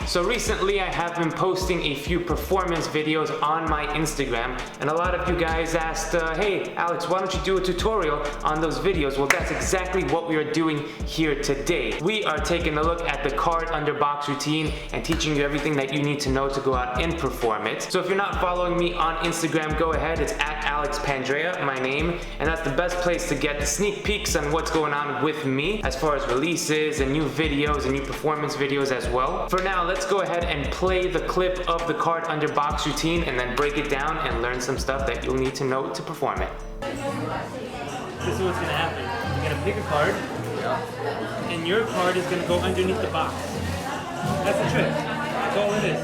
So recently I have been posting a few performance videos on my Instagram, and a lot of you guys asked, hey Alex, why don't you do a tutorial on those videos? Well, that's exactly what we are doing here today. We are taking a look at the card under box routine and teaching you everything that you need to know to go out and perform it. So if you're not following me on Instagram, go ahead. It's at Alex Pandrea, my name, and that's the best place to get the sneak peeks on what's going on with me as far as releases and new videos and new performance videos as well. For now, let's go ahead and play the clip of the card under box routine and then break it down and learn some stuff that you'll need to know to perform it. This is what's gonna happen. You're gonna pick a card, and your card is gonna go underneath the box. That's the trick. That's all it is.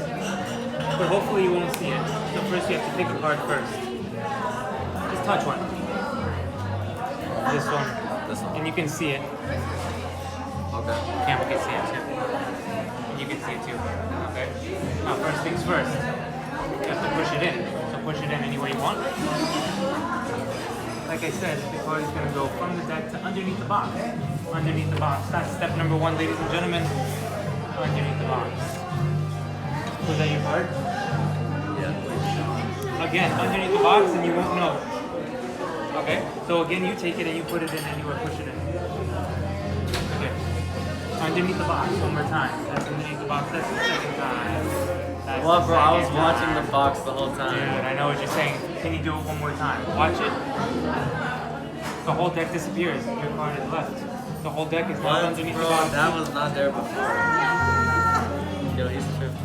But hopefully you won't see it. So first you have to pick a card first. Just touch one. This one. And you can see it. Okay. Camera can see it too. And you can see it too. Okay. Now first things first. You have to push it in. So push it in any way you want. Like I said, the card is going to go from the deck to underneath the box. Underneath the box. That's step number one, ladies and gentlemen. Underneath the box. Was that your card? Yeah. Again, underneath the box and you won't know. Okay? So again, you take it and you put it in anywhere, push it in. Okay. Underneath the box, one more time. That's underneath the box, that's the second time. That's Well, bro, I was time. watching the box the whole time. Dude, I know what you're saying. Can you do it one more time? Watch it. The whole deck disappears. Your card is left. The whole deck is left underneath bro, the box. that was not there before. Yo, he's tripping.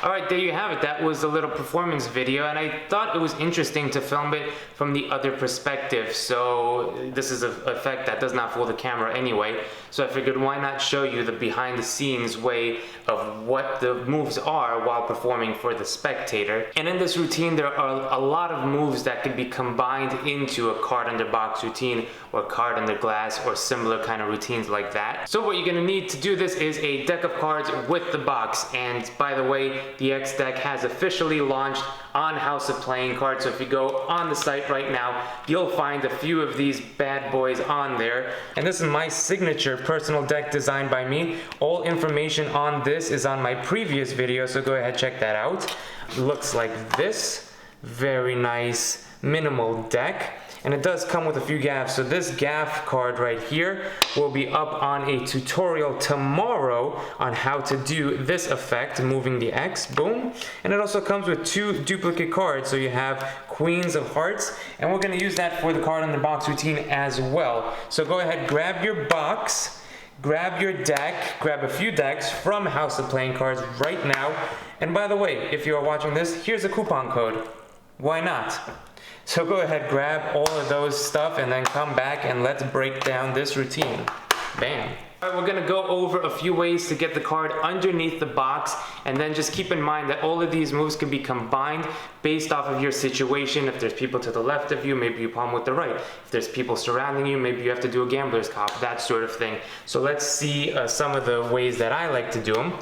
Alright, there you have it. That was a little performance video, and I thought it was interesting to film it from the other perspective. So this is an effect that does not fool the camera anyway. So I figured, why not show you the behind the scenes way of what the moves are while performing for the spectator. And in this routine, there are a lot of moves that could be combined into a card under box routine or card under glass or similar kind of routines like that. So what you're gonna need to do this is a deck of cards with the box. And by the way, the X deck has officially launched on House of Playing Cards. So if you go on the site right now, you'll find a few of these bad boys on there. And this is my signature personal deck designed by me. All information on this is on my previous video, so go ahead, check that out. Looks like this. Very nice minimal deck. And it does come with a few gaffs. So this gaff card right here will be up on a tutorial tomorrow on how to do this effect, moving the X, boom. And it also comes with 2 duplicate cards. So you have Queens of Hearts, and we're gonna use that for the card under box routine as well. So go ahead, grab your box, grab your deck, grab a few decks from House of Playing Cards right now. And by the way, if you are watching this, here's a coupon code. Why not? So go ahead, grab all of those stuff and then come back and let's break down this routine. Bam. All right, we're gonna go over a few ways to get the card underneath the box, and then just keep in mind that all of these moves can be combined based off of your situation. If there's people to the left of you, maybe you palm with the right. If there's people surrounding you, maybe you have to do a gambler's cop, that sort of thing. So let's see some of the ways that I like to do them.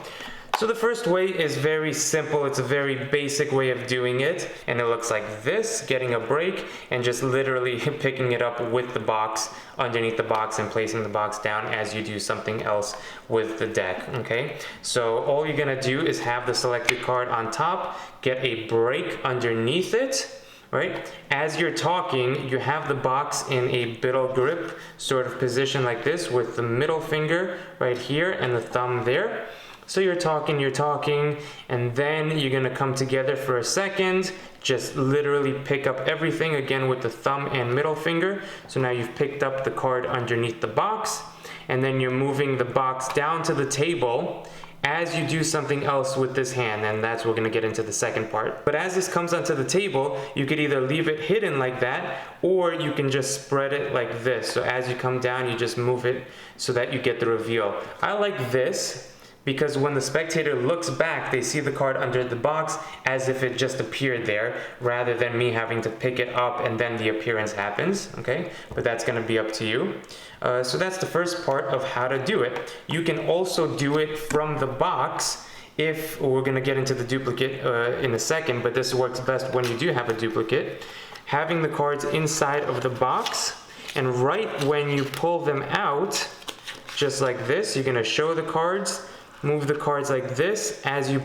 So the first way is very simple. It's a very basic way of doing it, and it looks like this, getting a break and just literally picking it up with the box underneath the box and placing the box down as you do something else with the deck, okay? So all you're gonna do is have the selected card on top, get a break underneath it, right? As you're talking, you have the box in a biddle grip sort of position like this with the middle finger right here and the thumb there. So you're talking, and then you're gonna come together for a second, just literally pick up everything again with the thumb and middle finger. So now you've picked up the card underneath the box, and then you're moving the box down to the table as you do something else with this hand, and that's what we're gonna get into the second part. But as this comes onto the table, you could either leave it hidden like that, or you can just spread it like this. So as you come down, you just move it so that you get the reveal. I like this, because when the spectator looks back, they see the card under the box as if it just appeared there, rather than me having to pick it up and then the appearance happens, okay? But that's gonna be up to you. So that's the first part of how to do it. You can also do it from the box if, we're gonna get into the duplicate in a second, but this works best when you do have a duplicate. Having the cards inside of the box, and right when you pull them out, just like this. You're gonna show the cards, move the cards like this. As you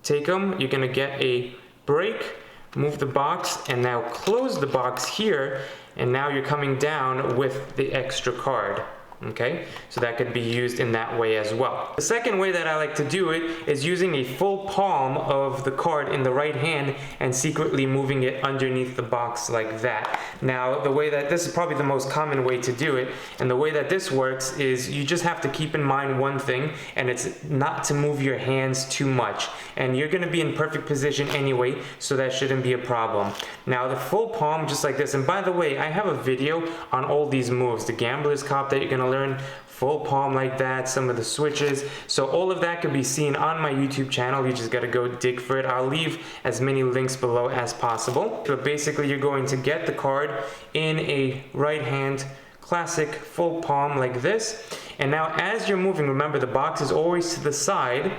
take them, you're gonna get a break, move the box, and now close the box here, and now you're coming down with the extra card. Okay, so that could be used in that way as well. The second way that I like to do it is using a full palm of the card in the right hand and secretly moving it underneath the box like that. Now, the way that this is probably the most common way to do it, and the way that this works is you just have to keep in mind one thing, and it's not to move your hands too much. And you're gonna be in perfect position anyway, so that shouldn't be a problem. Now, the full palm, just like this, and by the way, I have a video on all these moves, the gambler's cop that you're gonna learn, full palm like that, some of the switches. So all of that can be seen on my YouTube channel. You just gotta go dig for it. I'll leave as many links below as possible. But basically you're going to get the card in a right hand, classic full palm like this. And now as you're moving, remember the box is always to the side.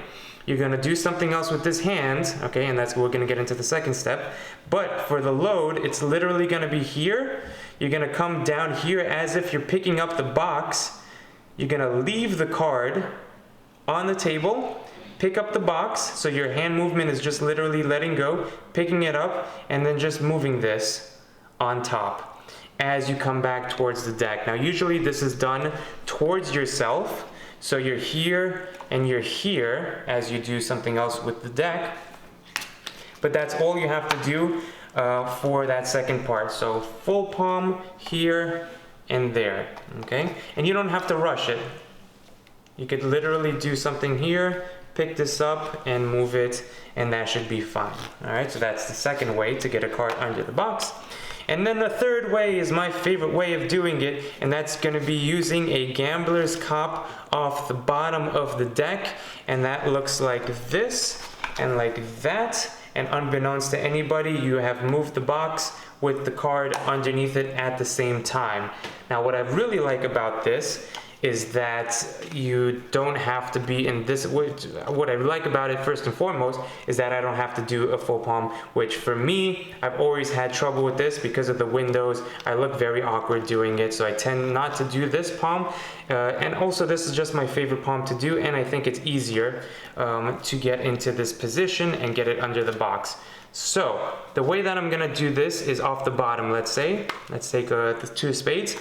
You're gonna do something else with this hand, okay, and that's we're gonna get into the second step. But for the load, it's literally gonna be here. You're gonna come down here as if you're picking up the box. You're gonna leave the card on the table, pick up the box, so your hand movement is just literally letting go, picking it up, and then just moving this on top as you come back towards the deck. Now usually this is done towards yourself, so you're here and you're here as you do something else with the deck, but that's all you have to do for that second part. So full palm here and there, okay? And you don't have to rush it. You could literally do something here, pick this up and move it, and that should be fine. All right, so that's the second way to get a card under the box. And then the third way is my favorite way of doing it, and that's gonna be using a gambler's cop off the bottom of the deck, and that looks like this and like that. And unbeknownst to anybody, you have moved the box with the card underneath it at the same time. Now, what I really like about this is that you don't have to be in this. What I like about it first and foremost is that I don't have to do a full palm, which for me, I've always had trouble with this because of the windows. I look very awkward doing it, so I tend not to do this palm. And also this is just my favorite palm to do, and I think it's easier to get into this position and get it under the box. So the way that I'm gonna do this is off the bottom, let's take the two spades.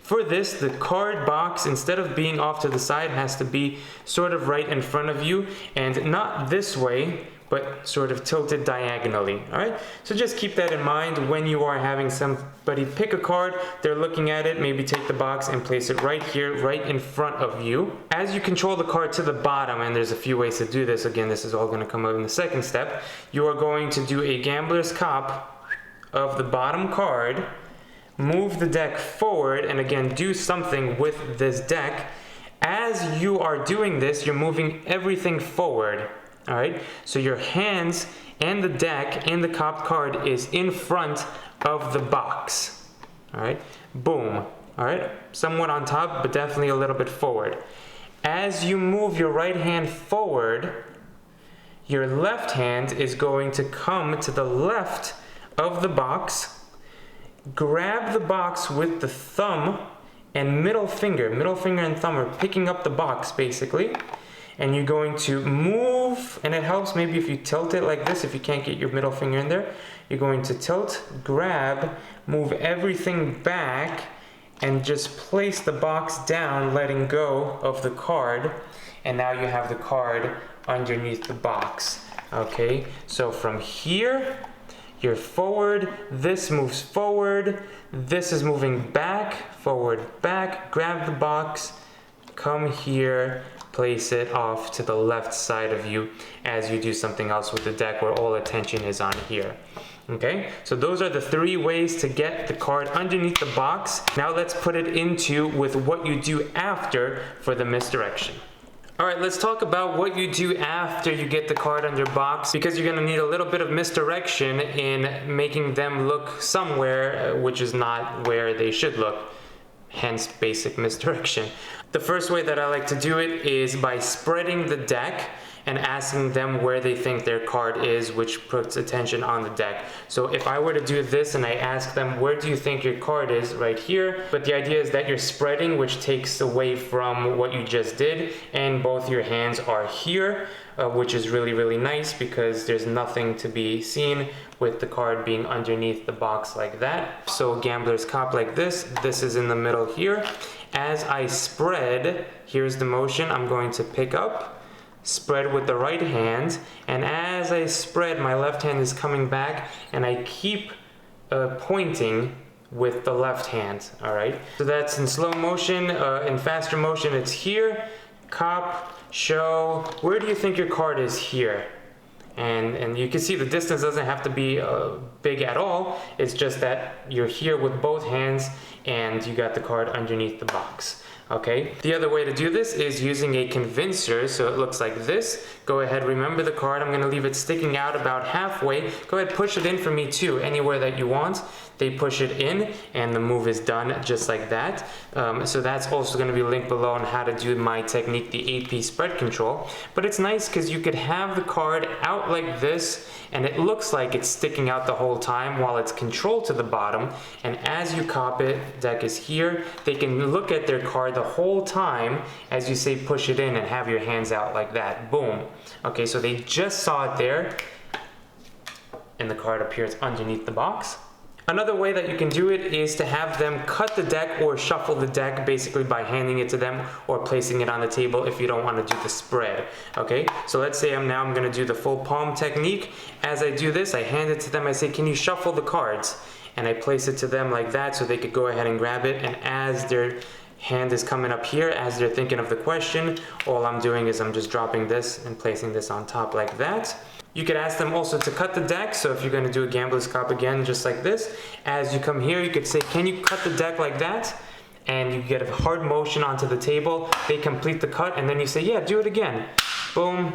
For this, the card box, instead of being off to the side, has to be sort of right in front of you, and not this way, but sort of tilted diagonally, all right? So just keep that in mind when you are having somebody pick a card, they're looking at it, maybe take the box and place it right here, right in front of you. As you control the card to the bottom, and there's a few ways to do this, again, this is all gonna come up in the second step, you are going to do a gambler's cop of the bottom card, move the deck forward, and again, do something with this deck. As you are doing this, you're moving everything forward, all right? So your hands and the deck and the cop card is in front of the box, all right? Boom, all right? Somewhat on top, but definitely a little bit forward. As you move your right hand forward, your left hand is going to come to the left of the box, grab the box with the thumb and middle finger and thumb are picking up the box basically, and you're going to move, and it helps maybe if you tilt it like this, if you can't get your middle finger in there, you're going to tilt, grab, move everything back, and just place the box down, letting go of the card, and now you have the card underneath the box. Okay, so from here, you're forward, this moves forward, this is moving back, forward, back, grab the box, come here, place it off to the left side of you as you do something else with the deck where all attention is on here. Okay, so those are the three ways to get the card underneath the box. Now let's put it into with what you do after for the misdirection. All right, let's talk about what you do after you get the card under box, because you're gonna need a little bit of misdirection in making them look somewhere which is not where they should look, hence basic misdirection. The first way that I like to do it is by spreading the deck, and asking them where they think their card is, which puts attention on the deck. So if I were to do this and I ask them, where do you think your card is? Right here. But the idea is that you're spreading, which takes away from what you just did, and both your hands are here, which is really, really nice because there's nothing to be seen with the card being underneath the box like that. So Gambler's Cop like this. This is in the middle here. As I spread, here's the motion. I'm going to pick up, spread with the right hand, and as I spread, my left hand is coming back, and I keep pointing with the left hand, all right? So that's in slow motion. In faster motion, it's here. Cop, show, where do you think your card is? Here. And you can see the distance doesn't have to be big at all. It's just that you're here with both hands and you got the card underneath the box. Okay, the other way to do this is using a convincer, so it looks like this. Go ahead, remember the card, I'm gonna leave it sticking out about halfway. Go ahead, push it in for me too, anywhere that you want. They push it in and the move is done just like that. So that's also gonna be linked below on how to do my technique, the AP spread control. But it's nice because you could have the card out like this and it looks like it's sticking out the whole time while it's controlled to the bottom. And as you cop it, deck is here, they can look at their card the whole time as you say push it in and have your hands out like that. Boom. Okay, so they just saw it there and the card appears underneath the box. Another way that you can do it is to have them cut the deck or shuffle the deck basically by handing it to them or placing it on the table if you don't want to do the spread. Okay, so let's say I'm going to do the full palm technique. As I do this, I hand it to them. I say, can you shuffle the cards? And I place it to them like that so they could go ahead and grab it. And as their hand is coming up here, as they're thinking of the question, all I'm doing is I'm just dropping this and placing this on top like that. You could ask them also to cut the deck, so if you're going to do a Gambler's Cop again, just like this, as you come here, you could say, can you cut the deck like that? And you get a hard motion onto the table, they complete the cut, and then you say, yeah, do it again. Boom.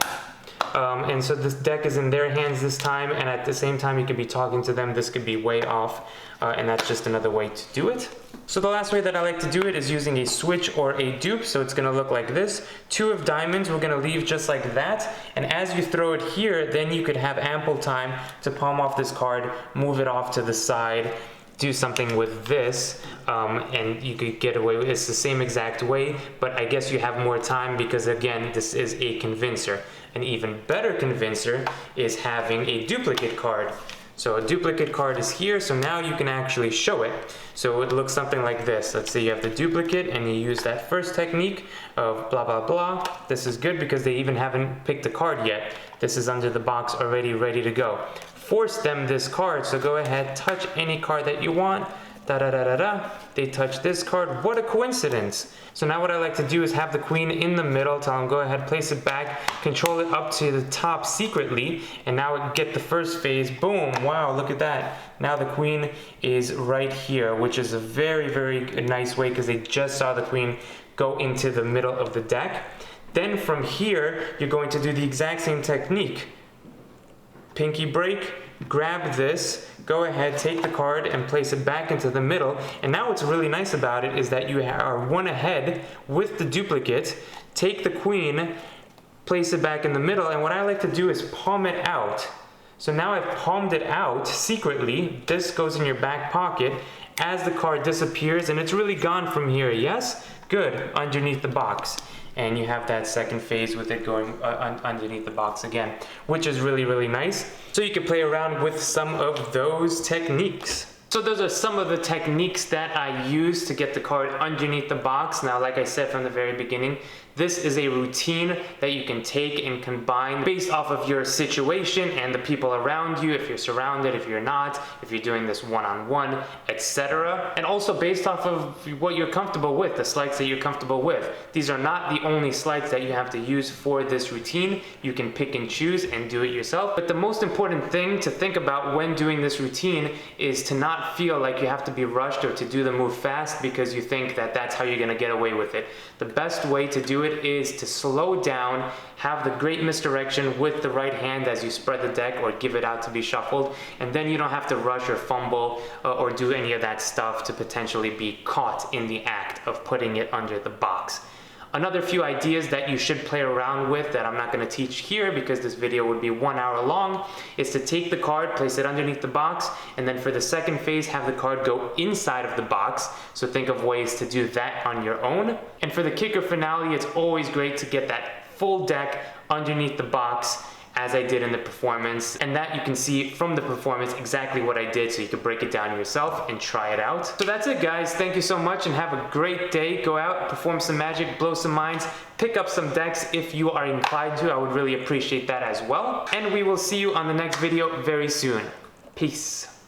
And so this deck is in their hands this time, and at the same time you could be talking to them. This could be way off, and that's just another way to do it. So the last way that I like to do it is using a switch or a dupe. So it's gonna look like this. 2 of diamonds, we're gonna leave just like that. And as you throw it here, then you could have ample time to palm off this card, move it off to the side, do something with this, and you could get away with it. It's the same exact way, but I guess you have more time because again, this is a convincer. An even better convincer is having a duplicate card. So a duplicate card is here, so now you can actually show it. So it looks something like this. Let's say you have the duplicate and you use that first technique of blah, blah, blah. This is good because they even haven't picked the card yet. This is under the box already ready to go. Force them this card, so go ahead, touch any card that you want. Da-da-da-da-da. They touch this card. What a coincidence. So now what I like to do is have the queen in the middle. Tell them, go ahead, place it back, control it up to the top secretly, and now get the first phase. Boom. Wow, look at that. Now the queen is right here, which is a very, very nice way because they just saw the queen go into the middle of the deck. Then from here, you're going to do the exact same technique. Pinky break, grab this, go ahead, take the card and place it back into the middle. And now what's really nice about it is that you are one ahead with the duplicate, take the queen, place it back in the middle, and what I like to do is palm it out. So now I've palmed it out secretly. This goes in your back pocket as the card disappears, and it's really gone from here, yes? Good, underneath the box. And you have that second phase with it going underneath the box again, which is really, really nice. So you can play around with some of those techniques. So those are some of the techniques that I use to get the card underneath the box. Now, like I said from the very beginning, this is a routine that you can take and combine based off of your situation and the people around you, if you're surrounded, if you're not, if you're doing this one-on-one, etc. And also based off of what you're comfortable with, the sleights that you're comfortable with. These are not the only sleights that you have to use for this routine. You can pick and choose and do it yourself. But the most important thing to think about when doing this routine is to not feel like you have to be rushed or to do the move fast because you think that that's how you're going to get away with it. The best way to do it is to slow down, have the great misdirection with the right hand as you spread the deck or give it out to be shuffled, and then you don't have to rush or fumble or do any of that stuff to potentially be caught in the act of putting it under the box. Another few ideas that you should play around with that I'm not going to teach here because this video would be 1 hour long is to take the card, place it underneath the box, and then for the second phase have the card go inside of the box. So think of ways to do that on your own. And for the kicker finale, it's always great to get that full deck underneath the box as I did in the performance, and that you can see from the performance exactly what I did, so you can break it down yourself and try it out. So that's it, guys. Thank you so much and have a great day. Go out, perform some magic, blow some minds, pick up some decks if you are inclined to. I would really appreciate that as well. And we will see you on the next video very soon. Peace.